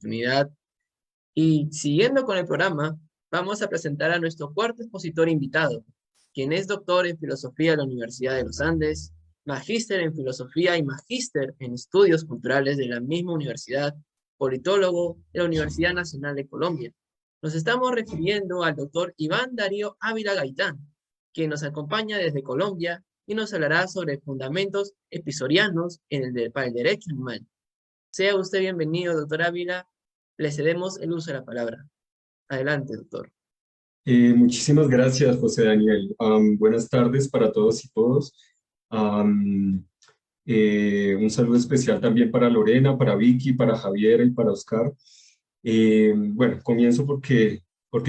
oportunidad. Y siguiendo con el programa, vamos a presentar a nuestro cuarto expositor invitado, quien es doctor en filosofía de la Universidad de los Andes, magíster en filosofía y magíster en estudios culturales de la misma universidad, politólogo de la Universidad Nacional de Colombia. Nos estamos refiriendo al doctor Iván Darío Ávila Gaitán, quien nos acompaña desde Colombia y nos hablará sobre fundamentos episodianos para el derecho animal. Sea usted bienvenido, doctor Ávila. Le cedemos el uso de la palabra. Adelante, doctor. Muchísimas gracias, José Daniel. Buenas tardes para todos y todos. Un saludo especial también para Lorena, para Vicky, para Javier y para Oscar. Bueno, comienzo porque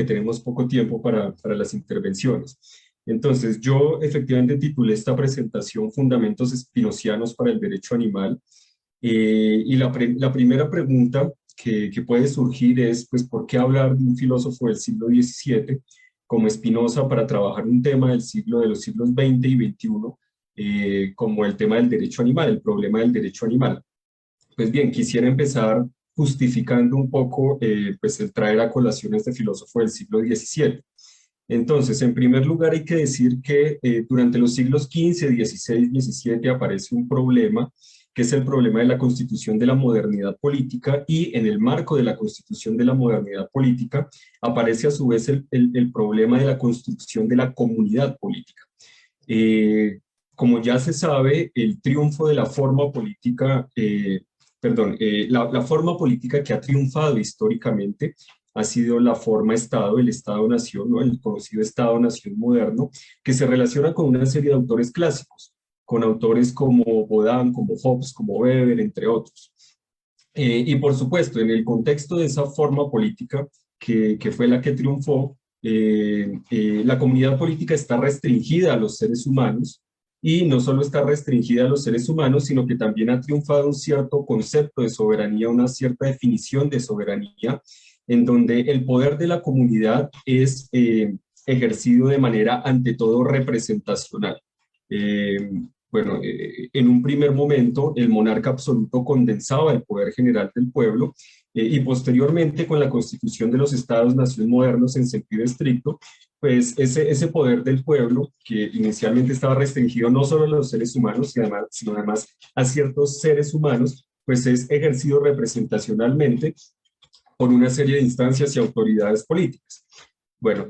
tenemos poco tiempo para las intervenciones. Entonces, yo efectivamente titulé esta presentación Fundamentos Spinozianos para el Derecho Animal. Y la primera pregunta que puede surgir es, pues, ¿por qué hablar de un filósofo del siglo XVII como Spinoza para trabajar un tema de los siglos XX y XXI, como el tema del derecho animal, el problema del derecho animal? Pues bien, quisiera empezar justificando un poco pues el traer a colación a este filósofo del siglo XVII. Entonces, en primer lugar hay que decir que durante los siglos XV, XVI, XVII aparece un problema que es el problema de la constitución de la modernidad política, y en el marco de la constitución de la modernidad política aparece a su vez el problema de la construcción de la comunidad política. Como ya se sabe, el triunfo de la forma política, la forma política que ha triunfado históricamente ha sido la forma Estado, el Estado-Nación, ¿no? El conocido Estado-Nación moderno, que se relaciona con una serie de autores clásicos, con autores como Baudin, como Hobbes, como Weber, entre otros. Y por supuesto, en el contexto de esa forma política que fue la que triunfó, la comunidad política está restringida a los seres humanos, y no solo está restringida a los seres humanos, sino que también ha triunfado un cierto concepto de soberanía, una cierta definición de soberanía, en donde el poder de la comunidad es ejercido de manera ante todo representacional. En un primer momento el monarca absoluto condensaba el poder general del pueblo, y posteriormente con la constitución de los estados-nación modernos en sentido estricto, pues ese poder del pueblo, que inicialmente estaba restringido no solo a los seres humanos, sino además a ciertos seres humanos, pues es ejercido representacionalmente por una serie de instancias y autoridades políticas. Bueno,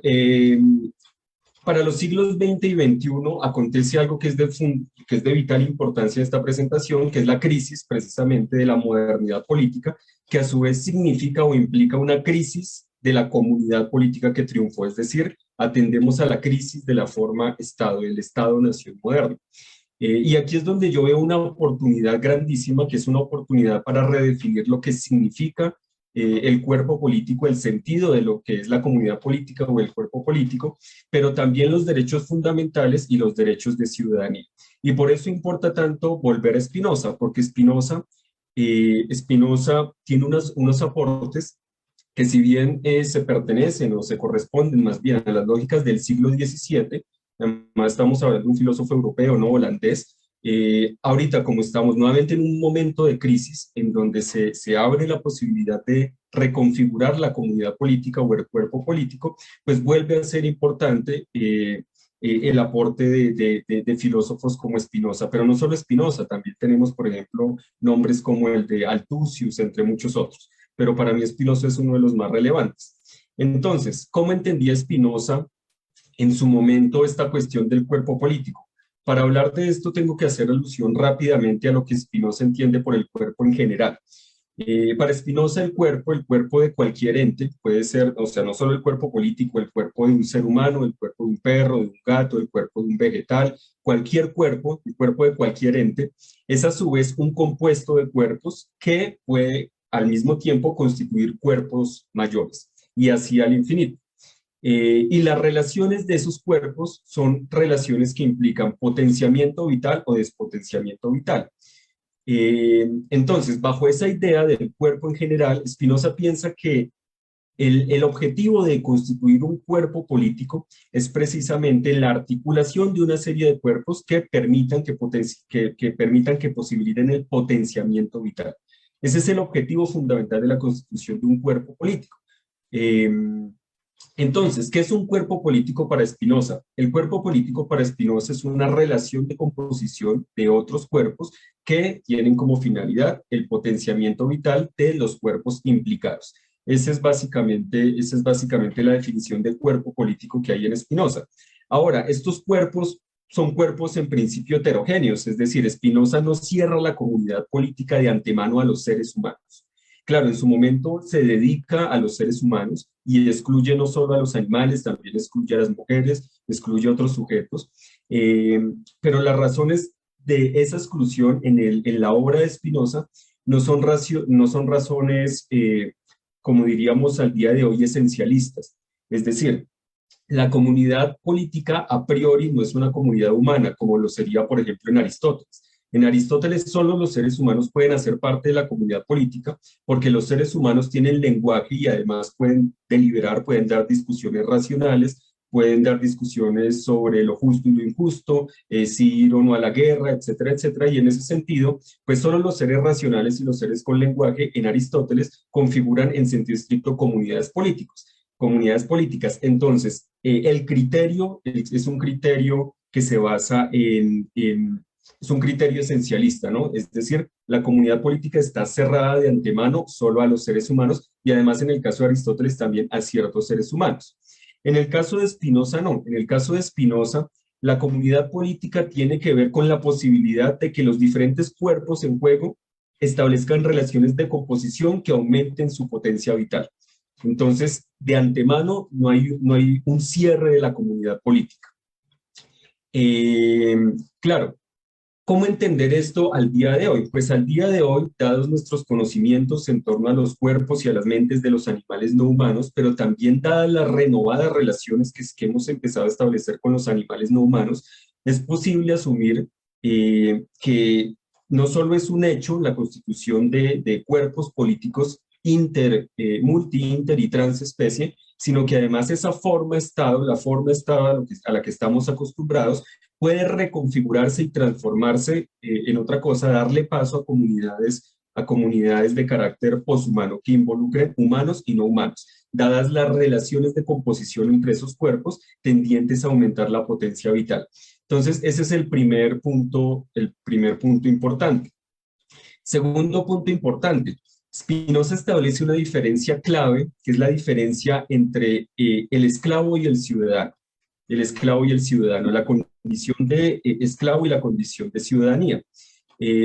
para los siglos XX y XXI acontece algo que es de vital importancia en esta presentación, que es la crisis precisamente de la modernidad política, que a su vez significa o implica una crisis de la comunidad política que triunfó, es decir, atendemos a la crisis de la forma Estado, del Estado-Nación moderno. Y aquí es donde yo veo una oportunidad grandísima, que es una oportunidad para redefinir lo que significa el cuerpo político, el sentido de lo que es la comunidad política o el cuerpo político, pero también los derechos fundamentales y los derechos de ciudadanía. Y por eso importa tanto volver a Spinoza, porque Spinoza tiene unos aportes que, si bien se pertenecen o se corresponden más bien a las lógicas del siglo XVII, además estamos hablando de un filósofo europeo, no holandés. Ahorita, como estamos nuevamente en un momento de crisis en donde se abre la posibilidad de reconfigurar la comunidad política o el cuerpo político, pues vuelve a ser importante el aporte de filósofos como Spinoza, pero no solo Spinoza, también tenemos, por ejemplo, nombres como el de Althusius, entre muchos otros, pero para mí Spinoza es uno de los más relevantes. Entonces, ¿cómo entendía Spinoza en su momento esta cuestión del cuerpo político? Para hablar de esto tengo que hacer alusión rápidamente a lo que Spinoza entiende por el cuerpo en general. Para Spinoza el cuerpo de cualquier ente puede ser, o sea, no solo el cuerpo político, el cuerpo de un ser humano, el cuerpo de un perro, de un gato, el cuerpo de un vegetal, cualquier cuerpo, el cuerpo de cualquier ente, es a su vez un compuesto de cuerpos que puede al mismo tiempo constituir cuerpos mayores, y así al infinito. Y las relaciones de esos cuerpos son relaciones que implican potenciamiento vital o despotenciamiento vital. Entonces, bajo esa idea del cuerpo en general, Spinoza piensa que el objetivo de constituir un cuerpo político es precisamente la articulación de una serie de cuerpos que permitan que posibiliten el potenciamiento vital. Ese es el objetivo fundamental de la constitución de un cuerpo político. Entonces, ¿qué es un cuerpo político para Spinoza? El cuerpo político para Spinoza es una relación de composición de otros cuerpos que tienen como finalidad el potenciamiento vital de los cuerpos implicados. Esa es básicamente la definición de cuerpo político que hay en Spinoza. Ahora, estos cuerpos son cuerpos en principio heterogéneos, es decir, Spinoza no cierra la comunidad política de antemano a los seres humanos. Claro, en su momento se dedica a los seres humanos y excluye no solo a los animales, también excluye a las mujeres, excluye a otros sujetos, pero las razones de esa exclusión en la obra de Spinoza no son razones, como diríamos al día de hoy, esencialistas. Es decir, la comunidad política a priori no es una comunidad humana, como lo sería, por ejemplo, en Aristóteles. En Aristóteles solo los seres humanos pueden hacer parte de la comunidad política porque los seres humanos tienen lenguaje y además pueden deliberar, pueden dar discusiones racionales, pueden dar discusiones sobre lo justo y lo injusto, si ir o no a la guerra, etcétera, etcétera. Y en ese sentido, pues solo los seres racionales y los seres con lenguaje en Aristóteles configuran en sentido estricto comunidades políticas. Entonces, el criterio es un criterio que se basa es un criterio esencialista, ¿no? Es decir, la comunidad política está cerrada de antemano solo a los seres humanos y además en el caso de Aristóteles también a ciertos seres humanos. En el caso de Spinoza, no. En el caso de Spinoza, la comunidad política tiene que ver con la posibilidad de que los diferentes cuerpos en juego establezcan relaciones de composición que aumenten su potencia vital. Entonces, de antemano, no hay un cierre de la comunidad política. Claro, ¿cómo entender esto al día de hoy? Pues al día de hoy, dados nuestros conocimientos en torno a los cuerpos y a las mentes de los animales no humanos, pero también dadas las renovadas relaciones que hemos empezado a establecer con los animales no humanos, es posible asumir que no solo es un hecho la constitución de cuerpos políticos multi, inter y transespecie, sino que además esa forma-estado, la forma-estado a la que estamos acostumbrados, puede reconfigurarse y transformarse en otra cosa, darle paso a comunidades de carácter poshumano que involucren humanos y no humanos, dadas las relaciones de composición entre esos cuerpos tendientes a aumentar la potencia vital. Entonces, ese es el primer punto importante. Segundo punto importante, Spinoza establece una diferencia clave, que es la diferencia entre el esclavo y el ciudadano. El esclavo y el ciudadano, la condición de esclavo y la condición de ciudadanía.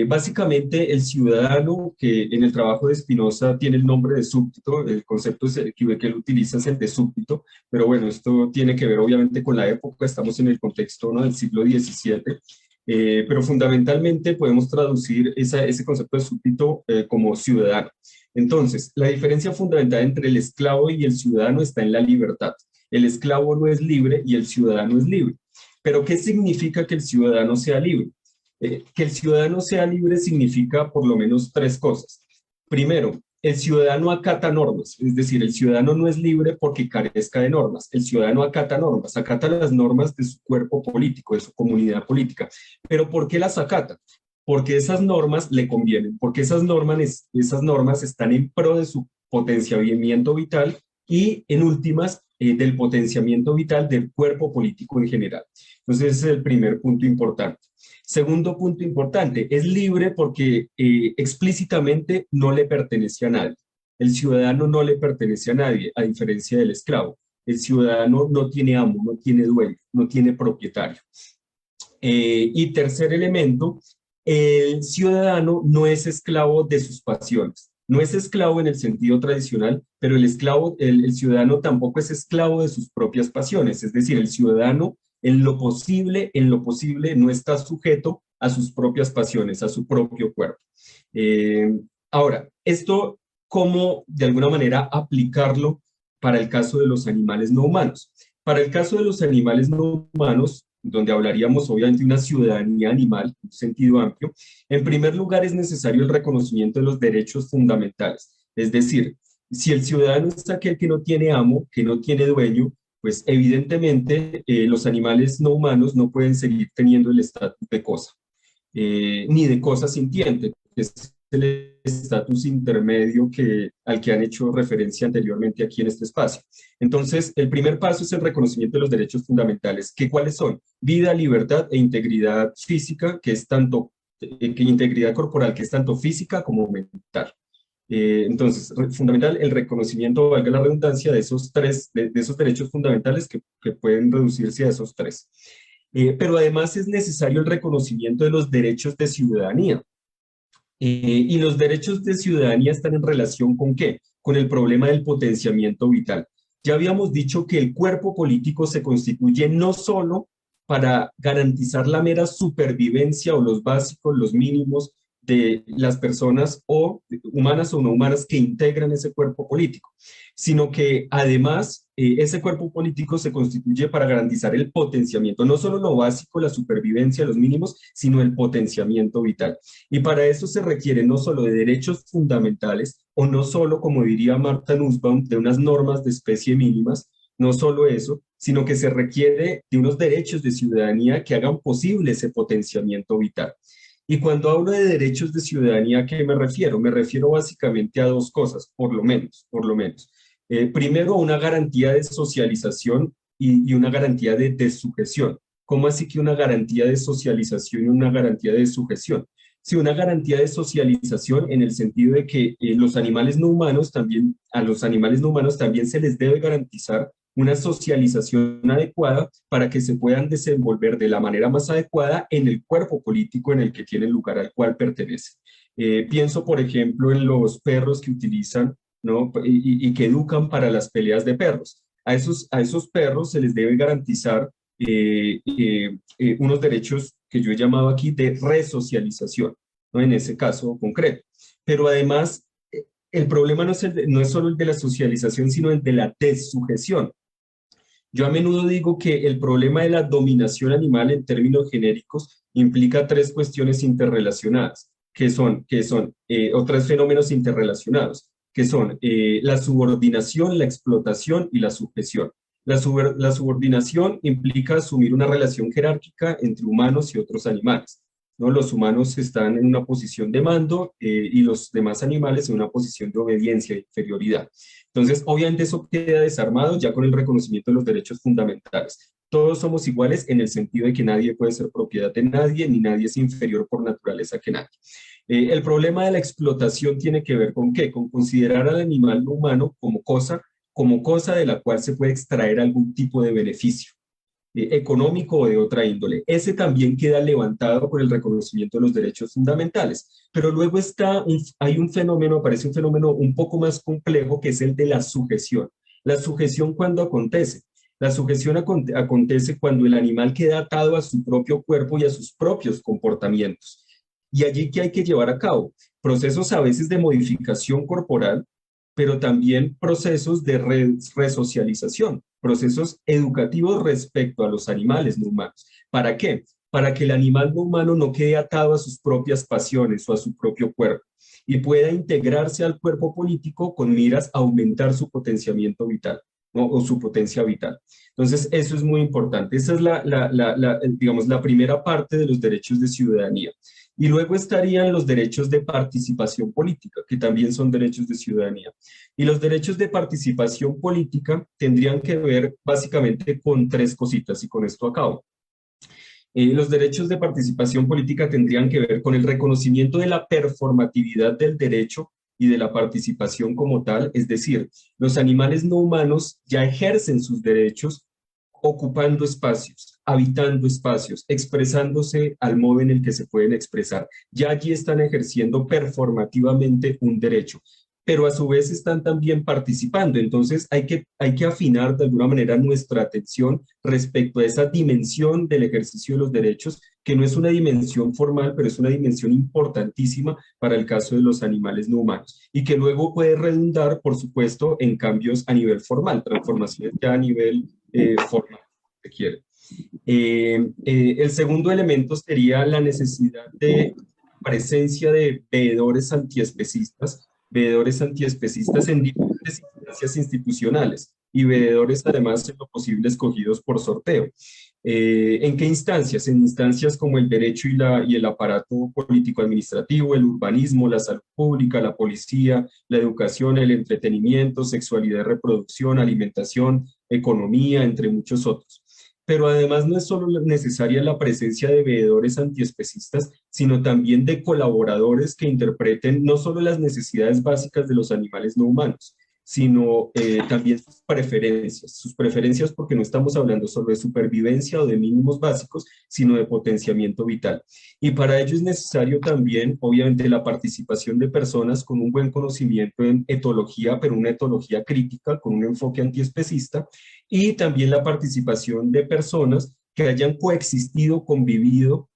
Básicamente, el ciudadano, que en el trabajo de Spinoza tiene el nombre de súbdito, el concepto que él utiliza es el de súbdito, pero bueno, esto tiene que ver obviamente con la época, estamos en el contexto, ¿no?, del siglo XVII, pero fundamentalmente podemos traducir ese concepto de súbdito como ciudadano. Entonces, la diferencia fundamental entre el esclavo y el ciudadano está en la libertad. El esclavo no es libre y el ciudadano es libre. Pero ¿qué significa que el ciudadano sea libre? Que el ciudadano sea libre significa por lo menos tres cosas. Primero, el ciudadano acata normas, es decir, el ciudadano no es libre porque carezca de normas, el ciudadano acata normas, acata las normas de su cuerpo político, de su comunidad política. ¿Pero por qué las acata? Porque esas normas le convienen, porque esas normas están en pro de su potenciamiento vital y, en últimas, del potenciamiento vital del cuerpo político en general. Entonces, ese es el primer punto importante. Segundo punto importante, es libre porque explícitamente no le pertenece a nadie. El ciudadano no le pertenece a nadie, a diferencia del esclavo. El ciudadano no tiene amo, no tiene dueño, no tiene propietario. Y tercer elemento, el ciudadano no es esclavo de sus pasiones. No es esclavo en el sentido tradicional, pero el ciudadano tampoco es esclavo de sus propias pasiones. Es decir, el ciudadano en lo posible no está sujeto a sus propias pasiones, a su propio cuerpo. Ahora, esto, ¿cómo de alguna manera aplicarlo para el caso de los animales no humanos? Para el caso de los animales no humanos, donde hablaríamos obviamente de una ciudadanía animal, en un sentido amplio, en primer lugar es necesario el reconocimiento de los derechos fundamentales. Es decir, si el ciudadano es aquel que no tiene amo, que no tiene dueño, pues evidentemente los animales no humanos no pueden seguir teniendo el estatus de cosa, ni de cosa sintiente, que es el estatus intermedio al que han hecho referencia anteriormente aquí en este espacio. Entonces, el primer paso es el reconocimiento de los derechos fundamentales, que ¿cuáles son? Vida, libertad e integridad física, que es tanto, que integridad corporal, que es tanto física como mental. Entonces, fundamental el reconocimiento, valga la redundancia, de esos tres, de esos derechos fundamentales que pueden reducirse a esos tres. Pero además es necesario el reconocimiento de los derechos de ciudadanía. Y los derechos de ciudadanía están en relación ¿con qué? Con el problema del potenciamiento vital. Ya habíamos dicho que el cuerpo político se constituye no solo para garantizar la mera supervivencia o los básicos, los mínimos de las personas o humanas o no humanas que integran ese cuerpo político, sino que además ese cuerpo político se constituye para garantizar el potenciamiento, no solo lo básico, la supervivencia, los mínimos, sino el potenciamiento vital. Y para eso se requiere no solo de derechos fundamentales, o no solo, como diría Martha Nussbaum, de unas normas de especie mínimas, no solo eso, sino que se requiere de unos derechos de ciudadanía que hagan posible ese potenciamiento vital. Y cuando hablo de derechos de ciudadanía, ¿a qué me refiero? Me refiero básicamente a dos cosas, por lo menos, por lo menos. Primero, una garantía de socialización y una garantía de sujeción. ¿Cómo así que una garantía de socialización y una garantía de sujeción? Sí, una garantía de socialización en el sentido de que los animales no humanos también, a los animales no humanos también se les debe garantizar una socialización adecuada para que se puedan desenvolver de la manera más adecuada en el cuerpo político en el que tienen lugar al cual pertenecen. Pienso, por ejemplo, en los perros que utilizan, ¿no? y que educan para las peleas de perros. A esos perros se les debe garantizar unos derechos que yo he llamado aquí de resocialización, ¿no? En ese caso concreto. Pero además, el problema no es solo el de la socialización, sino el de la dessujeción. Yo a menudo digo que el problema de la dominación animal en términos genéricos implica tres cuestiones interrelacionadas, o tres fenómenos interrelacionados, que son la subordinación, la explotación y la sujeción. La subordinación implica asumir una relación jerárquica entre humanos y otros animales, ¿no? Los humanos están en una posición de mando y los demás animales en una posición de obediencia e inferioridad. Entonces, obviamente eso queda desarmado ya con el reconocimiento de los derechos fundamentales. Todos somos iguales en el sentido de que nadie puede ser propiedad de nadie, ni nadie es inferior por naturaleza que nadie. El problema de la explotación tiene que ver con ¿qué? Con considerar al animal no humano como cosa de la cual se puede extraer algún tipo de beneficio económico o de otra índole. Ese también queda levantado por el reconocimiento de los derechos fundamentales. Pero luego hay un fenómeno, aparece un fenómeno un poco más complejo, que es el de la sujeción. La sujeción, ¿cuándo acontece? La sujeción acontece cuando el animal queda atado a su propio cuerpo y a sus propios comportamientos. Y allí, ¿qué hay que llevar a cabo? Procesos a veces de modificación corporal, pero también procesos de resocialización, procesos educativos respecto a los animales no humanos. ¿Para qué? Para que el animal no humano no quede atado a sus propias pasiones o a su propio cuerpo y pueda integrarse al cuerpo político con miras a aumentar su potenciamiento vital, ¿no? O su potencia vital. Entonces, eso es muy importante. Esa es digamos, la primera parte de los derechos de ciudadanía. Y luego estarían los derechos de participación política, que también son derechos de ciudadanía. Y los derechos de participación política tendrían que ver básicamente con tres cositas, y con esto acabo. Los derechos de participación política tendrían que ver con el reconocimiento de la performatividad del derecho y de la participación como tal, es decir, los animales no humanos ya ejercen sus derechos ocupando espacios, habitando espacios, expresándose al modo en el que se pueden expresar. Ya allí están ejerciendo performativamente un derecho, pero a su vez están también participando. Entonces hay que afinar de alguna manera nuestra atención respecto a esa dimensión del ejercicio de los derechos, que no es una dimensión formal, pero es una dimensión importantísima para el caso de los animales no humanos, y que luego puede redundar, por supuesto, en cambios a nivel formal, transformaciones ya a nivel formal, si se quiere. El segundo elemento sería la necesidad de presencia de veedores antiespecistas en diferentes instancias institucionales y veedores además en lo posible escogidos por sorteo. ¿En qué instancias? En instancias como el derecho y el aparato político-administrativo, el urbanismo, la salud pública, la policía, la educación, el entretenimiento, sexualidad y reproducción, alimentación, economía, entre muchos otros. Pero además no es solo necesaria la presencia de veedores antiespecistas, sino también de colaboradores que interpreten no solo las necesidades básicas de los animales no humanos, sino también sus preferencias porque no estamos hablando solo de supervivencia o de mínimos básicos, sino de potenciamiento vital. Y para ello es necesario también, obviamente, la participación de personas con un buen conocimiento en etología, pero una etología crítica, con un enfoque antiespecista, y también la participación de personas que hayan coexistido, convivido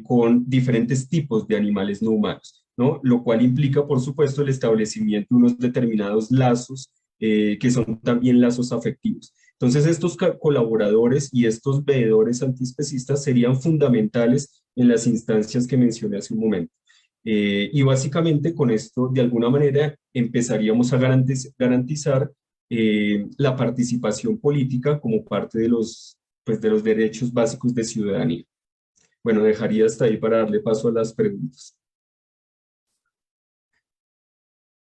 con diferentes tipos de animales no humanos, ¿no? Lo cual implica, por supuesto, el establecimiento de unos determinados lazos que son también lazos afectivos. Entonces, estos colaboradores y estos veedores antiespecistas serían fundamentales en las instancias que mencioné hace un momento. Y básicamente con esto, de alguna manera, empezaríamos a garantizar la participación política como parte pues, de los derechos básicos de ciudadanía. Bueno, dejaría hasta ahí para darle paso a las preguntas.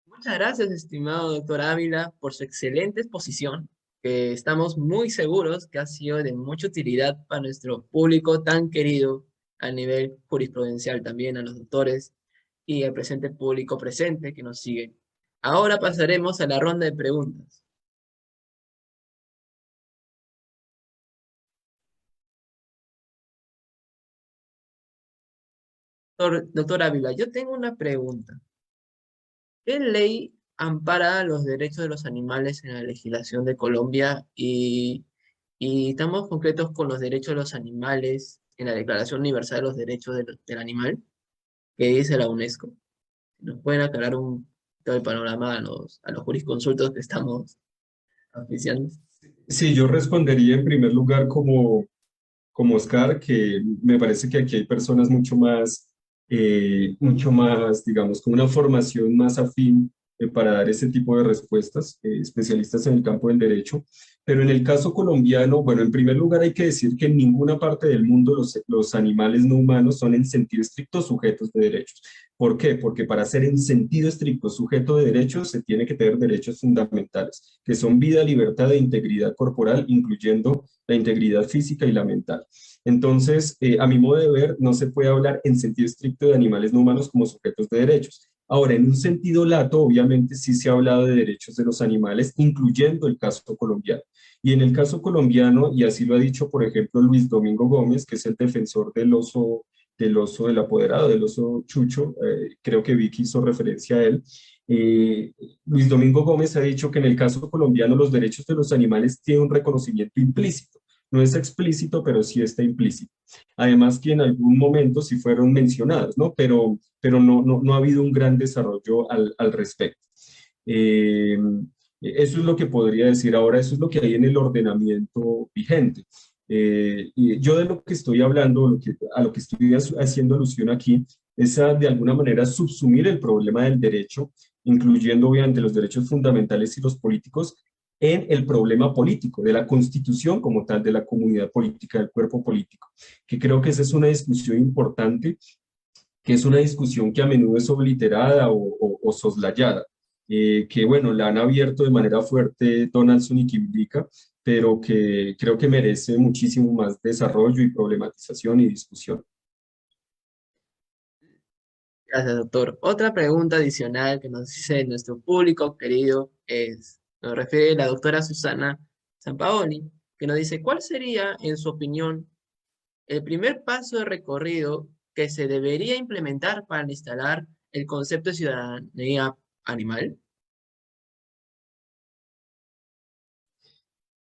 Muchas gracias, estimado doctor Ávila, por su excelente exposición, que estamos muy seguros que ha sido de mucha utilidad para nuestro público tan querido a nivel jurisprudencial, también a los doctores y al presente público presente que nos sigue. Ahora pasaremos a la ronda de preguntas. Doctor Ávila, yo tengo una pregunta. ¿Qué ley ampara los derechos de los animales en la legislación de Colombia y estamos concretos con los derechos de los animales en la Declaración Universal de los Derechos del Animal que dice la UNESCO? ¿Nos pueden aclarar todo el panorama a los jurisconsultos que estamos oficiando? Sí, yo respondería en primer lugar como Oscar, que me parece que aquí hay personas mucho más, digamos, con una formación más afín para dar ese tipo de respuestas, especialistas en el campo del derecho. Pero en el caso colombiano, bueno, en primer lugar hay que decir que en ninguna parte del mundo los animales no humanos son en sentido estricto sujetos de derechos. ¿Por qué? Porque para ser en sentido estricto sujeto de derechos se tiene que tener derechos fundamentales, que son vida, libertad e integridad corporal, incluyendo la integridad física y la mental. Entonces, a mi modo de ver, no se puede hablar en sentido estricto de animales no humanos como sujetos de derechos. Ahora, en un sentido lato, obviamente sí se ha hablado de derechos de los animales, incluyendo el caso colombiano. Y en el caso colombiano, y así lo ha dicho, por ejemplo, Luis Domingo Gómez, que es el defensor del apoderado, del oso Chucho, creo que Vicky hizo referencia a él. Luis Domingo Gómez ha dicho que en el caso colombiano los derechos de los animales tienen un reconocimiento implícito. No es explícito, pero sí está implícito. Además que en algún momento sí fueron mencionados, ¿no? Pero no ha habido un gran desarrollo al respecto. Eso es lo que podría decir ahora, eso es lo que hay en el ordenamiento vigente. Y yo de lo que estoy hablando, a lo que estoy haciendo alusión aquí, es a, de alguna manera, subsumir el problema del derecho, incluyendo obviamente los derechos fundamentales y los políticos, en el problema político, de la constitución como tal, de la comunidad política, del cuerpo político, que creo que esa es una discusión importante, que es una discusión que a menudo es obliterada o soslayada, que bueno, la han abierto de manera fuerte Donaldson y Kimbika, pero que creo que merece muchísimo más desarrollo y problematización y discusión. Gracias, doctor. Otra pregunta adicional que nos dice nuestro público querido nos refiere la doctora Susana Sampaoli, que nos dice, ¿cuál sería, en su opinión, el primer paso de recorrido que se debería implementar para instalar el concepto de ciudadanía animal?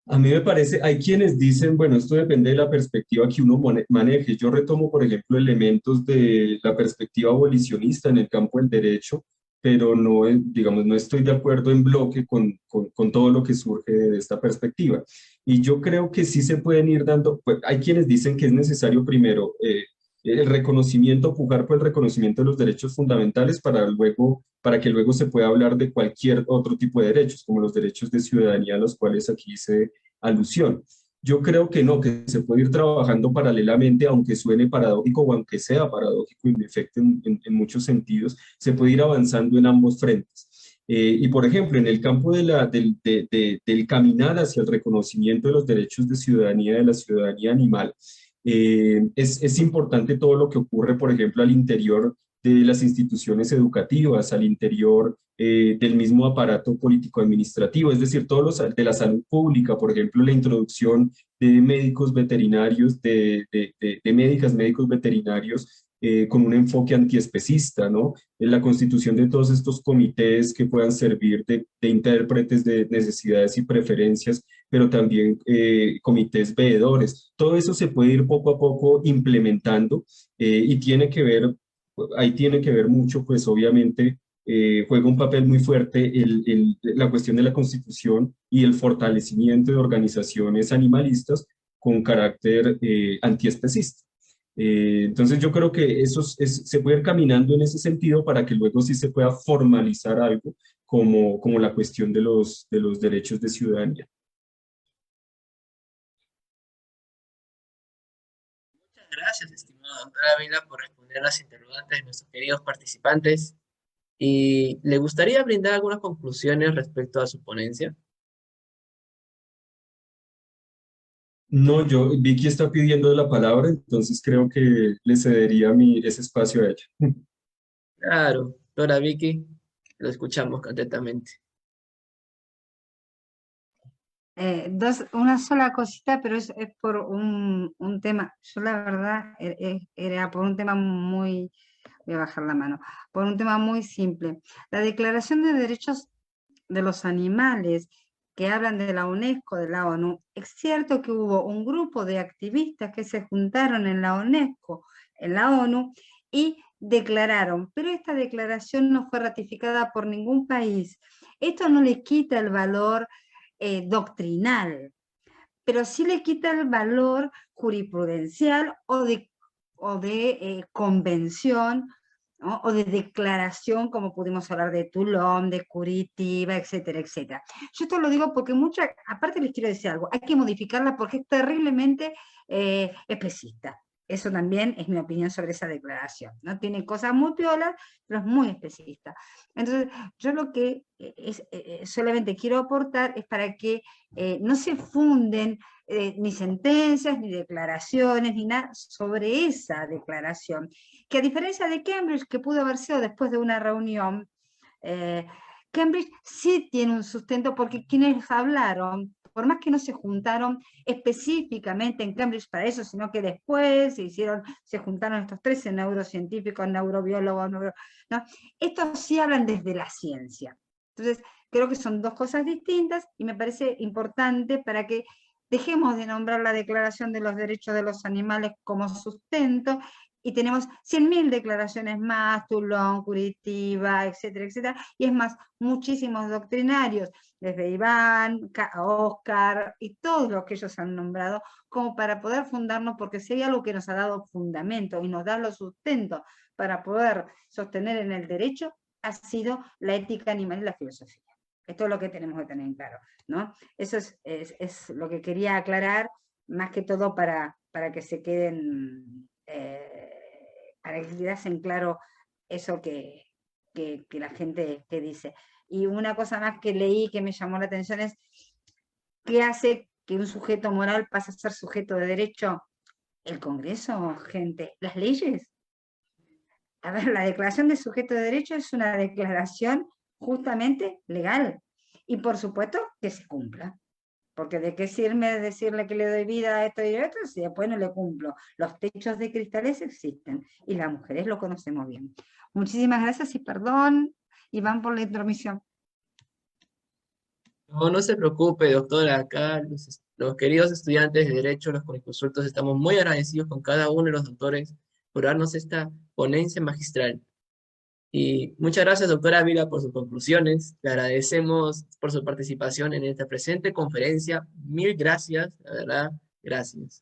A mí me parece, hay quienes dicen, bueno, esto depende de la perspectiva que uno maneje. Yo retomo, por ejemplo, elementos de la perspectiva abolicionista en el campo del derecho, pero no, digamos, no estoy de acuerdo en bloque con todo lo que surge de esta perspectiva. Y yo creo que sí se pueden ir dando, pues, hay quienes dicen que es necesario primero el reconocimiento, pujar por el reconocimiento de los derechos fundamentales para que luego se pueda hablar de cualquier otro tipo de derechos, como los derechos de ciudadanía a los cuales aquí hice alusión. Yo creo que no, que se puede ir trabajando paralelamente, aunque suene paradójico o aunque sea paradójico, en efecto, en muchos sentidos, se puede ir avanzando en ambos frentes. Y por ejemplo, en el campo del caminar hacia el reconocimiento de los derechos de ciudadanía, de la ciudadanía animal, es importante todo lo que ocurre, por ejemplo, al interior de las instituciones educativas, al interior del mismo aparato político-administrativo, es decir, todos los de la salud pública, por ejemplo, la introducción de médicos veterinarios, de médicas, médicos veterinarios con un enfoque antiespecista, ¿no? En la constitución de todos estos comités que puedan servir de intérpretes de necesidades y preferencias, pero también comités veedores. Todo eso se puede ir poco a poco implementando y tiene que ver, ahí tiene que ver mucho, pues obviamente juega un papel muy fuerte la cuestión de la constitución y el fortalecimiento de organizaciones animalistas con carácter antiespecista. Entonces yo creo que se puede ir caminando en ese sentido para que luego sí se pueda formalizar algo como la cuestión de los derechos de ciudadanía. Muchas gracias, estimada doctora Ávila, por responder las interrogantes de nuestros queridos participantes. ¿Y le gustaría brindar algunas conclusiones respecto a su ponencia? No, Vicky está pidiendo la palabra, entonces creo que le cedería ese espacio a ella. Claro, doctora Vicky, lo escuchamos atentamente. Una sola cosita, pero es por un tema. Yo la verdad era por un tema muy, voy a bajar la mano, por un tema muy simple. La Declaración de Derechos de los Animales que hablan de la UNESCO, de la ONU, es cierto que hubo un grupo de activistas que se juntaron en la UNESCO, en la ONU, y declararon, pero esta declaración no fue ratificada por ningún país. Esto no le quita el valor doctrinal, pero sí le quita el valor jurisprudencial o de convención, ¿no? O de declaración, como pudimos hablar de Toulon, de Curitiba, etcétera, etcétera. Yo esto lo digo porque aparte les quiero decir algo, hay que modificarla porque es terriblemente especista. Eso también es mi opinión sobre esa declaración, ¿no? Tiene cosas muy piolas, pero es muy especista. Entonces, yo lo que solamente quiero aportar es para que no se funden ni sentencias, ni declaraciones, ni nada sobre esa declaración, que a diferencia de Cambridge, que pudo haber sido después de una reunión, eh, Cambridge sí tiene un sustento porque quienes hablaron, por más que no se juntaron específicamente en Cambridge para eso, sino que después se juntaron estos 13 neurocientíficos, neurobiólogos, ¿no? Estos sí hablan desde la ciencia. Entonces, creo que son dos cosas distintas y me parece importante para que dejemos de nombrar la Declaración de los Derechos de los Animales como sustento y tenemos 100.000 declaraciones más, Toulon, Curitiba, etcétera, etcétera, y es más, muchísimos doctrinarios, desde Iván, Oscar, y todos los que ellos han nombrado, como para poder fundarnos, porque si hay algo que nos ha dado fundamento y nos da los sustentos para poder sostener en el derecho, ha sido la ética animal y la filosofía. Esto es lo que tenemos que tener en claro, ¿no? Eso es lo que quería aclarar, más que todo para que se queden para que quedasen claro eso que la gente te dice. Y una cosa más que leí que me llamó la atención es ¿qué hace que un sujeto moral pase a ser sujeto de derecho? El Congreso, gente, las leyes. A ver, la declaración de sujeto de derecho es una declaración justamente legal. Y por supuesto que se cumpla. Porque de qué sirve decirle que le doy vida a esto y a esto si después no le cumplo. Los techos de cristales existen y las mujeres lo conocemos bien. Muchísimas gracias y perdón, Iván, por la intromisión. No, no se preocupe, doctora. Acá los queridos estudiantes de Derecho, los consultos, estamos muy agradecidos con cada uno de los doctores por darnos esta ponencia magistral. Y muchas gracias, doctora Ávila, por sus conclusiones. Le agradecemos por su participación en esta presente conferencia. Mil gracias, la verdad, gracias.